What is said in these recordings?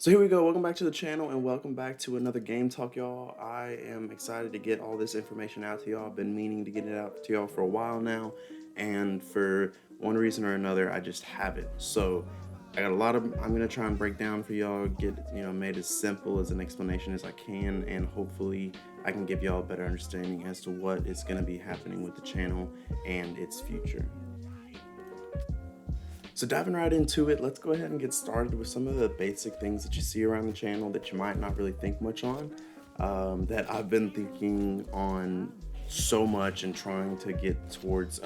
So here we go. Welcome back to the channel and welcome back to another game talk, y'all. I am excited to get all this information out to y'all. I've been meaning to get it out to y'all for a while now, and for one reason or another, I just haven't. So I got a lot of I'm gonna try and break down for y'all, get made as simple as an explanation as I can, and hopefully I can give y'all a better understanding as to what is gonna be happening with the channel and its future. So diving right into it, let's go ahead and get started with some of the basic things that you see around the channel that you might not really think much on, that I've been thinking on so much and trying to get towards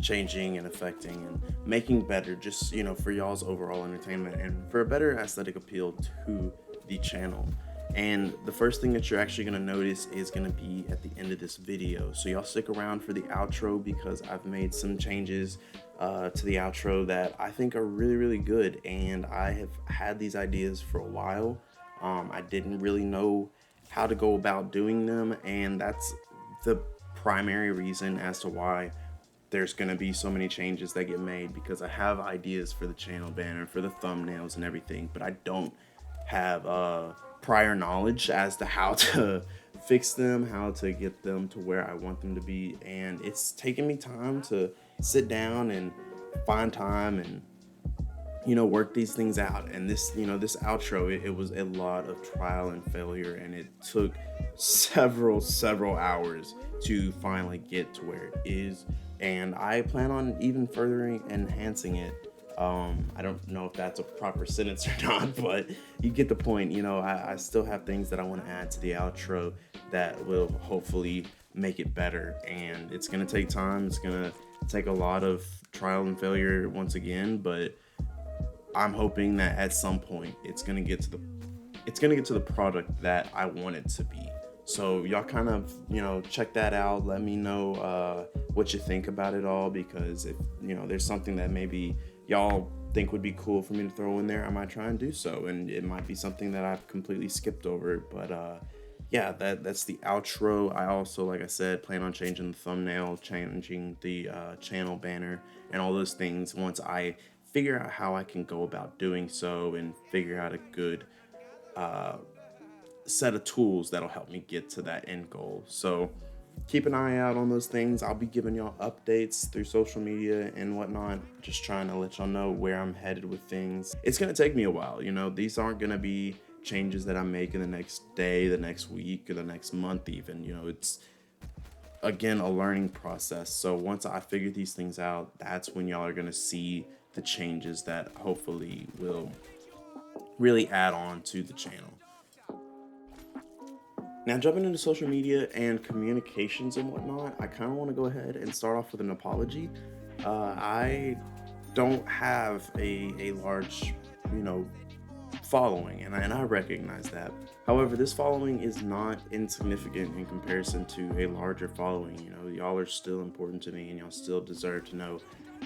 changing and affecting and making better, just for y'all's overall entertainment and for a better aesthetic appeal to the channel. And the first thing that you're actually going to notice is going to be at the end of this video. So y'all stick around for the outro because I've made some changes to the outro that I think are really, really good. And I have had these ideas for a while. I didn't really know how to go about doing them. And that's the primary reason as to why there's going to be so many changes that get made, because I have ideas for the channel banner, for the thumbnails and everything, but I don't have prior knowledge as to how to fix them, how to get them to where I want them to be. And it's taken me time to sit down and find time and work these things out. And this this outro, it was a lot of trial and failure, and it took several hours to finally get to where it is, and I plan on even further enhancing it. I don't know if that's a proper sentence or not, but you get the point. I still have things that I want to add to the outro that will hopefully make it better, and it's going to take time. It's going to take a lot of trial and failure once again, but I'm hoping that at some point it's going to get to the product that I want it to be. So y'all kind of, check that out. Let me know what you think about it all, because if, there's something that maybe y'all think would be cool for me to throw in there, I might try and do so. And it might be something that I've completely skipped over. But yeah, that's the outro. I also, like I said, plan on changing the thumbnail, changing the channel banner, and all those things once I figure out how I can go about doing so and figure out a good set of tools that'll help me get to that end goal. So keep an eye out on those things. I'll be giving y'all updates through social media and whatnot, just trying to let y'all know where I'm headed with things. It's gonna take me a while. These aren't gonna be changes that I make in the next day, the next week, or the next month even. It's again a learning process. So once I figure these things out, that's when y'all are gonna see the changes that hopefully will really add on to the channel. Now, jumping into social media and communications and whatnot, I kind of want to go ahead and start off with an apology. I don't have a large, following, and I recognize that. However, this following is not insignificant in comparison to a larger following. Y'all are still important to me, and y'all still deserve to know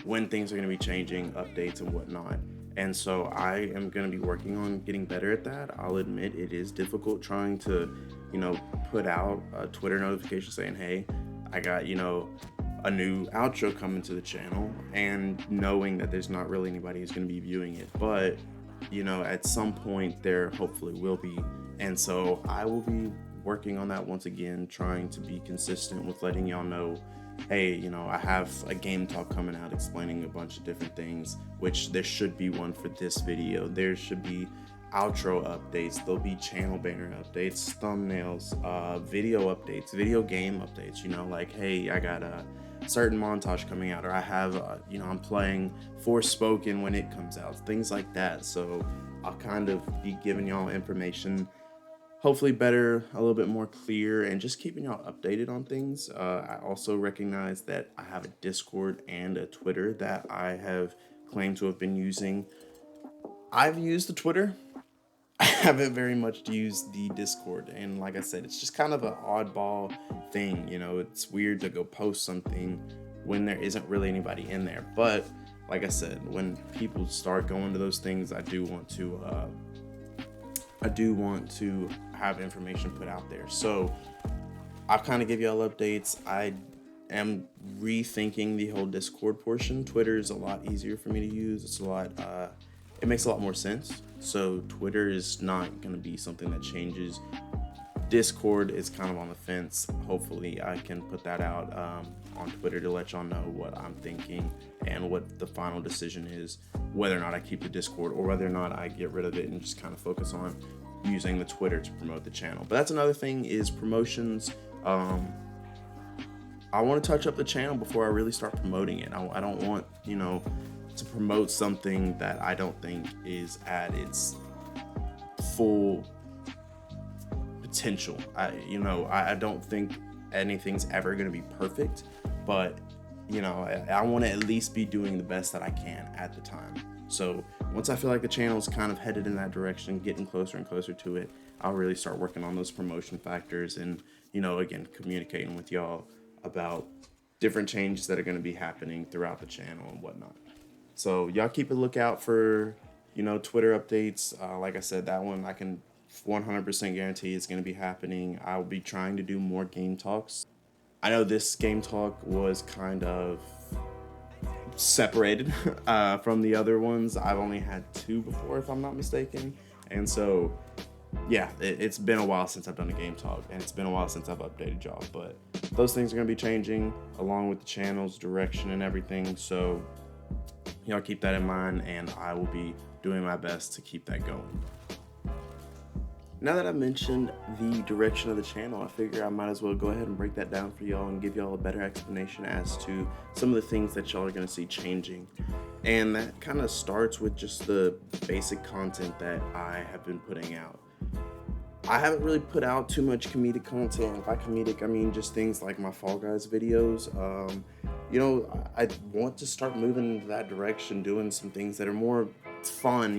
when things are going to be changing, updates, and whatnot. And so I am going to be working on getting better at that. I'll admit it is difficult trying to, put out a Twitter notification saying, hey, I got, a new outro coming to the channel, and knowing that there's not really anybody who's going to be viewing it. But, at some point there hopefully will be. And so I will be working on that once again, trying to be consistent with letting y'all know, hey, I have a game talk coming out explaining a bunch of different things, which there should be one for this video. There should be outro updates, there'll be channel banner updates, thumbnails, video updates, video game updates, like, hey, I got a certain montage coming out, or I have, I'm playing Forspoken when it comes out, things like that. So I'll kind of be giving y'all information, hopefully better, a little bit more clear, and just keeping y'all updated on things. I also recognize that I have a Discord and a Twitter that I have claimed to have been using. I've used the Twitter. I haven't very much used the Discord, and like I said, it's just kind of an oddball thing. It's weird to go post something when there isn't really anybody in there. But like I said, when people start going to those things, I do want to have information put out there. So I'll kind of give y'all updates. I am rethinking the whole Discord portion. Twitter is a lot easier for me to use. It's a lot it makes a lot more sense. So Twitter is not going to be something that changes. Discord is kind of on the fence. Hopefully I can put that out on Twitter to let y'all know what I'm thinking and what the final decision is, whether or not I keep the Discord or whether or not I get rid of it and just kind of focus on using the Twitter to promote the channel. But that's another thing, is promotions. I want to touch up the channel before I really start promoting it. I don't want, to promote something that I don't think is at its full potential. I don't think anything's ever going to be perfect, but I want to at least be doing the best that I can at the time. So once I feel like the channel is kind of headed in that direction, getting closer and closer to it, I'll really start working on those promotion factors and, again, communicating with y'all about different changes that are going to be happening throughout the channel and whatnot. So y'all keep a lookout for, Twitter updates. Like I said, that one I can 100% guarantee is going to be happening. I'll be trying to do more game talks. I know this game talk was kind of separated from the other ones. I've only had 2 before, if I'm not mistaken. And so, yeah, it's been a while since I've done a game talk, and it's been a while since I've updated y'all. But those things are going to be changing along with the channel's direction and everything. So y'all keep that in mind, and I will be doing my best to keep that going. Now that I mentioned the direction of the channel, I figure I might as well go ahead and break that down for y'all and give y'all a better explanation as to some of the things that y'all are going to see changing. And that kind of starts with just the basic content that I have been putting out. I haven't really put out too much comedic content. By comedic, I mean just things like my Fall Guys videos. I want to start moving in that direction, doing some things that are more fun,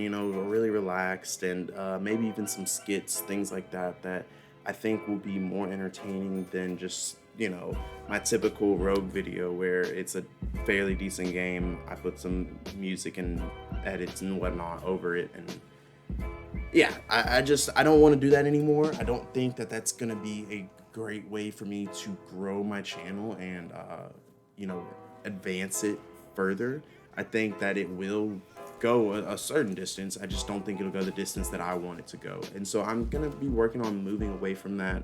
really relaxed, and maybe even some skits, things like that I think will be more entertaining than just, my typical Rogue video where it's a fairly decent game. I put some music and edits and whatnot over it, and yeah, I don't want to do that anymore. I don't think that that's going to be a great way for me to grow my channel and, advance it further. I think that it will go a certain distance. I just don't think it'll go the distance that I want it to go. And so I'm going to be working on moving away from that.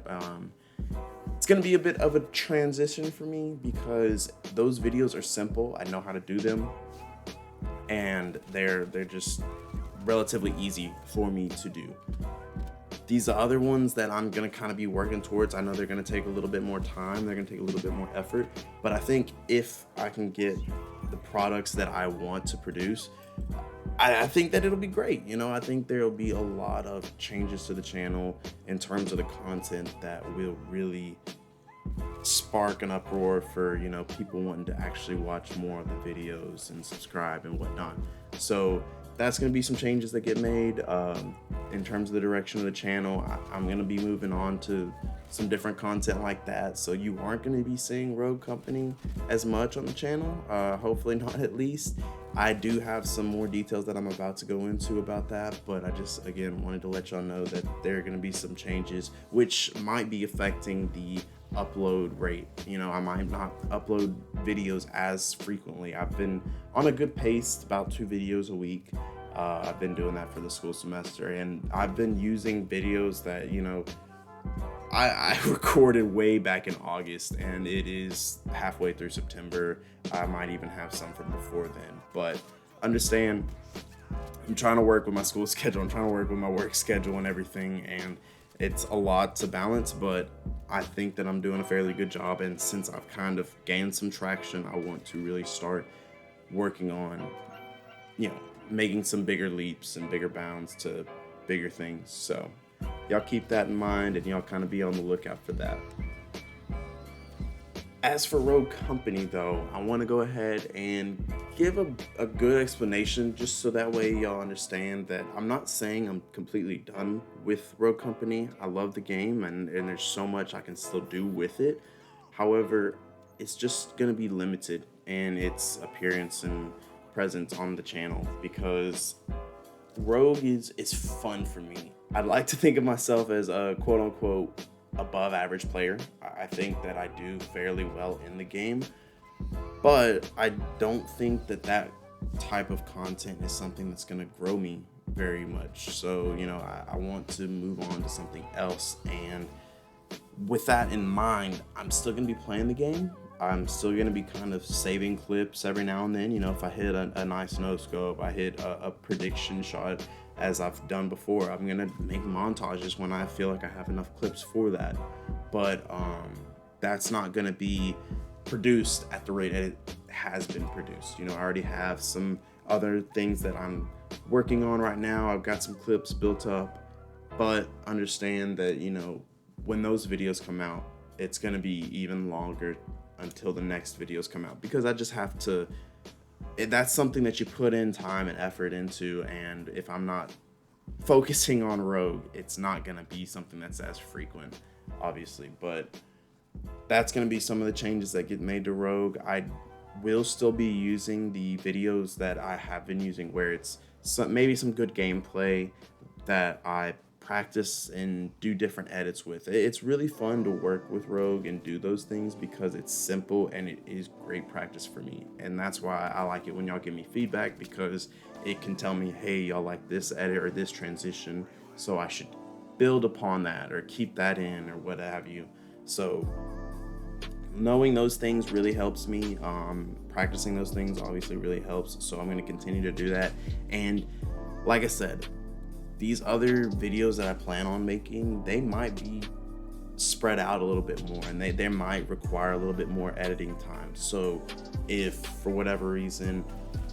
It's going to be a bit of a transition for me because those videos are simple. I know how to do them, and they're just relatively easy for me to do. These other ones that I'm going to kind of be working towards, I know they're going to take a little bit more time. They're going to take a little bit more effort. But I think if I can get the products that I want to produce, I think that it'll be great. I think there'll be a lot of changes to the channel in terms of the content that will really spark an uproar for, people wanting to actually watch more of the videos and subscribe and whatnot. So that's going to be some changes that get made in terms of the direction of the channel. I'm going to be moving on to some different content like that. So you aren't going to be seeing Rogue Company as much on the channel. Hopefully not, at least. I do have some more details that I'm about to go into about that, but I just, again, wanted to let y'all know that there are going to be some changes which might be affecting the upload rate. I might not upload videos as frequently. I've been on a good pace, about 2 videos a week. I've been doing that for the school semester, and I've been using videos that, I recorded way back in August, and it is halfway through September. I might even have some from before then, but understand, I'm trying to work with my school schedule. I'm trying to work with my work schedule and everything, and it's a lot to balance, but I think that I'm doing a fairly good job. And since I've kind of gained some traction, I want to really start working on, making some bigger leaps and bigger bounds to bigger things. So y'all keep that in mind, and y'all kind of be on the lookout for that. As for Rogue Company, though, I want to go ahead and give a good explanation just so that way y'all understand that I'm not saying I'm completely done with Rogue Company. I love the game, and there's so much I can still do with it. However, it's just going to be limited in its appearance and presence on the channel because Rogue is fun for me. I'd like to think of myself as a quote-unquote above average player. I think that I do fairly well in the game, but I don't think that type of content is something that's going to grow me very much. So, I want to move on to something else. And with that in mind, I'm still going to be playing the game. I'm still going to be kind of saving clips every now and then. If I hit a nice no scope, I hit a prediction shot, as I've done before, I'm going to make montages when I feel like I have enough clips for that. But that's not going to be produced at the rate it has been produced. I already have some other things that I'm working on right now. I've got some clips built up, but understand that, when those videos come out, it's going to be even longer until the next videos come out, because I just have to, that's something that you put in time and effort into. And if I'm not focusing on Rogue, it's not going to be something that's as frequent, obviously. But that's going to be some of the changes that get made to Rogue. I will still be using the videos that I have been using, where it's maybe some good gameplay that I practice and do different edits with. It's really fun to work with Rogue and do those things, because it's simple and it is great practice for me. And that's why I like it when y'all give me feedback, because it can tell me, hey, y'all like this edit or this transition, so I should build upon that or keep that in or what have you. So knowing those things really helps me. Practicing those things obviously really helps. So I'm going to continue to do that. And like I said, these other videos that I plan on making, they might be spread out a little bit more, and they might require a little bit more editing time. So if for whatever reason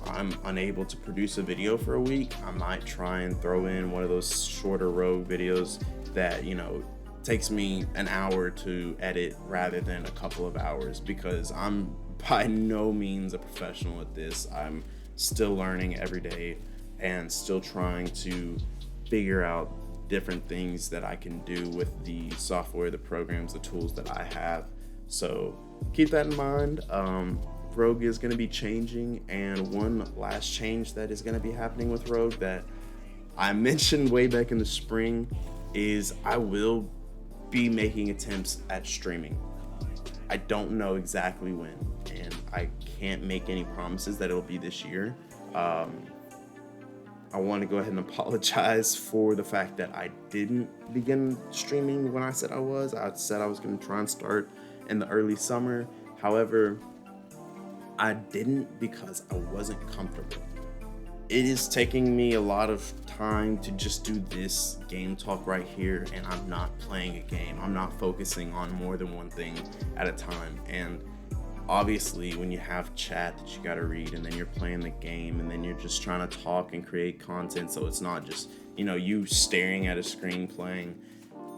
I'm unable to produce a video for a week, I might try and throw in one of those shorter Rogue videos that, takes me an hour to edit rather than a couple of hours, because I'm by no means a professional at this. I'm still learning every day and still trying to figure out different things that I can do with the software, the programs, the tools that I have. So keep that in mind. Rogue is going to be changing, and one last change that is going to be happening with Rogue that I mentioned way back in the spring is I will be making attempts at streaming. I don't know exactly when, and I can't make any promises that it'll be this year. I want to go ahead and apologize for the fact that I didn't begin streaming when I said I was. I said I was going to try and start in the early summer. However, I didn't, because I wasn't comfortable. It is taking me a lot of time to just do this game talk right here, and I'm not playing a game. I'm not focusing on more than one thing at a time. And obviously, when you have chat that you gotta read, and then you're playing the game, and then you're just trying to talk and create content, so it's not just, you staring at a screen playing.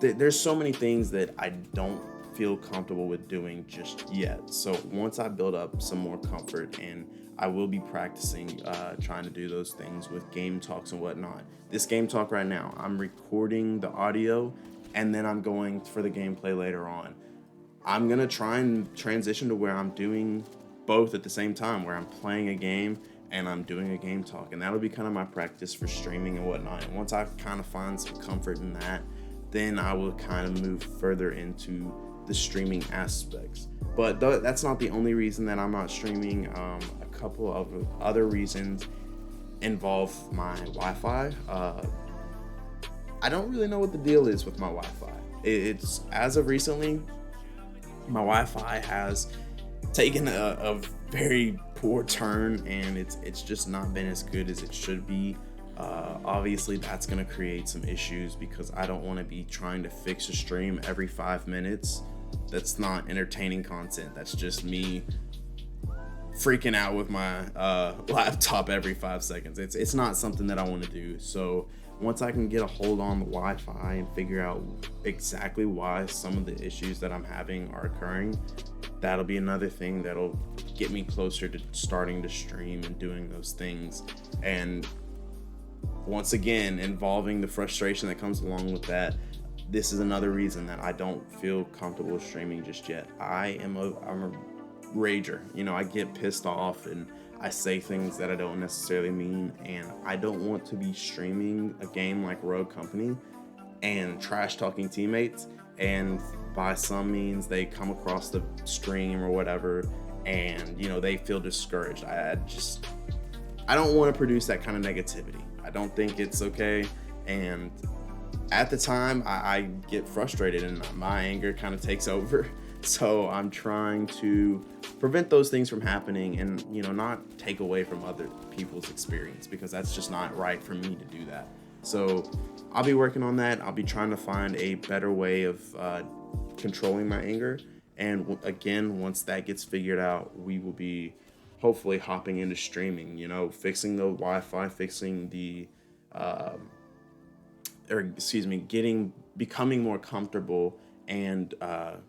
There's so many things that I don't feel comfortable with doing just yet. So once I build up some more comfort, and I will be practicing trying to do those things with game talks and whatnot. This game talk right now, I'm recording the audio, and then I'm going for the gameplay later on. I'm going to try and transition to where I'm doing both at the same time, where I'm playing a game and I'm doing a game talk. And that'll be kind of my practice for streaming and whatnot. And once I kind of find some comfort in that, then I will kind of move further into the streaming aspects. But that's not the only reason that I'm not streaming. A couple of other reasons involve my Wi-Fi. I don't really know what the deal is with my Wi-Fi. It's, as of recently, my Wi-Fi has taken a very poor turn, and it's just not been as good as it should be. Obviously, that's going to create some issues, because I don't want to be trying to fix a stream every 5 minutes. That's not entertaining content. That's just me freaking out with my laptop every 5 seconds. It's not something that I want to do. So once I can get a hold on the Wi-Fi and figure out exactly why some of the issues that I'm having are occurring, that'll be another thing that'll get me closer to starting to stream and doing those things. And once again, involving the frustration that comes along with that, this is another reason that I don't feel comfortable streaming just yet. I'm a rager. I get pissed off and I say things that I don't necessarily mean, and I don't want to be streaming a game like Rogue Company and trash talking teammates, and by some means they come across the stream or whatever, and they feel discouraged. I don't want to produce that kind of negativity. I don't think it's okay. And at the time, I get frustrated and my anger kind of takes over. So I'm trying to prevent those things from happening and, not take away from other people's experience, because that's just not right for me to do that. So I'll be working on that. I'll be trying to find a better way of controlling my anger. And again, once that gets figured out, we will be hopefully hopping into streaming, fixing the Wi-Fi, fixing the, becoming more comfortable and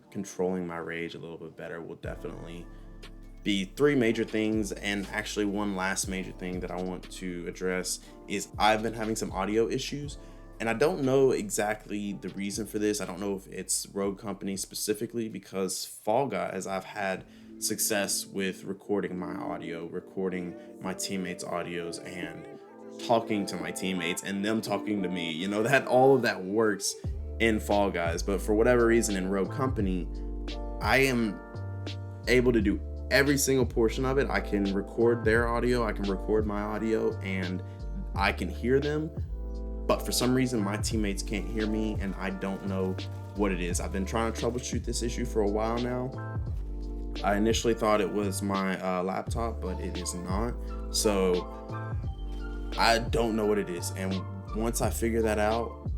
controlling my rage a little bit better will definitely be three major things. And actually one last major thing that I want to address is I've been having some audio issues, and I don't know exactly the reason for this. I don't know if it's Rogue Company specifically, because Fall Guys, I've had success with recording my audio, recording my teammates' audios, and talking to my teammates and them talking to me. That all of that works in Fall Guys, but for whatever reason in Rogue Company, I am able to do every single portion of it. I can record their audio, I can record my audio, and I can hear them, but for some reason my teammates can't hear me, and I don't know what it is. I've been trying to troubleshoot this issue for a while now. I initially thought it was my laptop, but it is not. So I don't know what it is, and once I figure that out,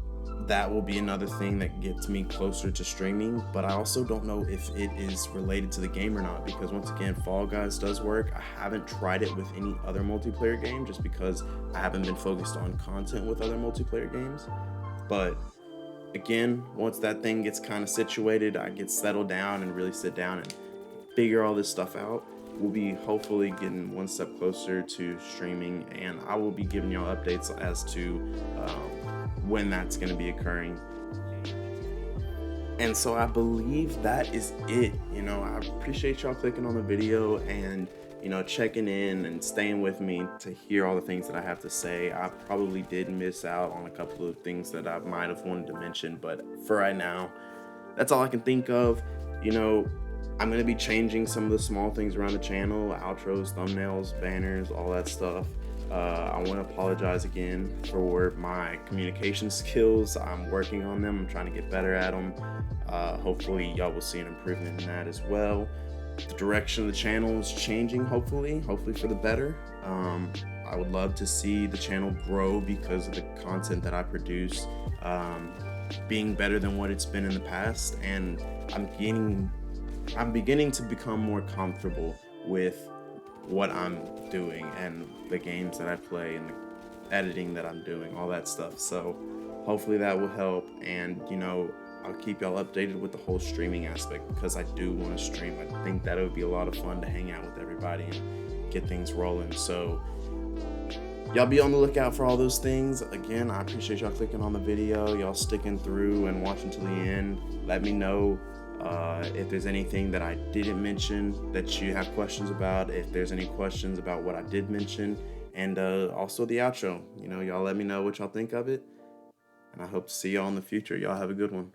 that will be another thing that gets me closer to streaming. But I also don't know if it is related to the game or not, because once again, Fall Guys does work. I haven't tried it with any other multiplayer game just because I haven't been focused on content with other multiplayer games. But again, once that thing gets kind of situated, I get settled down and really sit down and figure all this stuff out, we'll be hopefully getting one step closer to streaming, and I will be giving y'all updates as to when that's going to be occurring. And so I believe that is it. I appreciate y'all clicking on the video and checking in and staying with me to hear all the things that I have to say. I probably did miss out on a couple of things that I might have wanted to mention, but for right now, that's all I can think of. I'm going to be changing some of the small things around the channel, outros, thumbnails, banners, all that stuff. I want to apologize again for my communication skills. I'm working on them. I'm trying to get better at them. Hopefully y'all will see an improvement in that as well. The direction of the channel is changing, hopefully for the better. I would love to see the channel grow because of the content that I produce being better than what it's been in the past, and I'm beginning to become more comfortable with what I'm doing and the games that I play and the editing that I'm doing, all that stuff. So hopefully that will help, and I'll keep y'all updated with the whole streaming aspect, because I do want to stream. I think that it would be a lot of fun to hang out with everybody and get things rolling. So y'all be on the lookout for all those things. Again, I appreciate y'all clicking on the video, y'all sticking through and watching to the end. Let me know if there's anything that I didn't mention that you have questions about, if there's any questions about what I did mention, and also the outro. Y'all let me know what y'all think of it, and I hope to see y'all in the future. Y'all have a good one.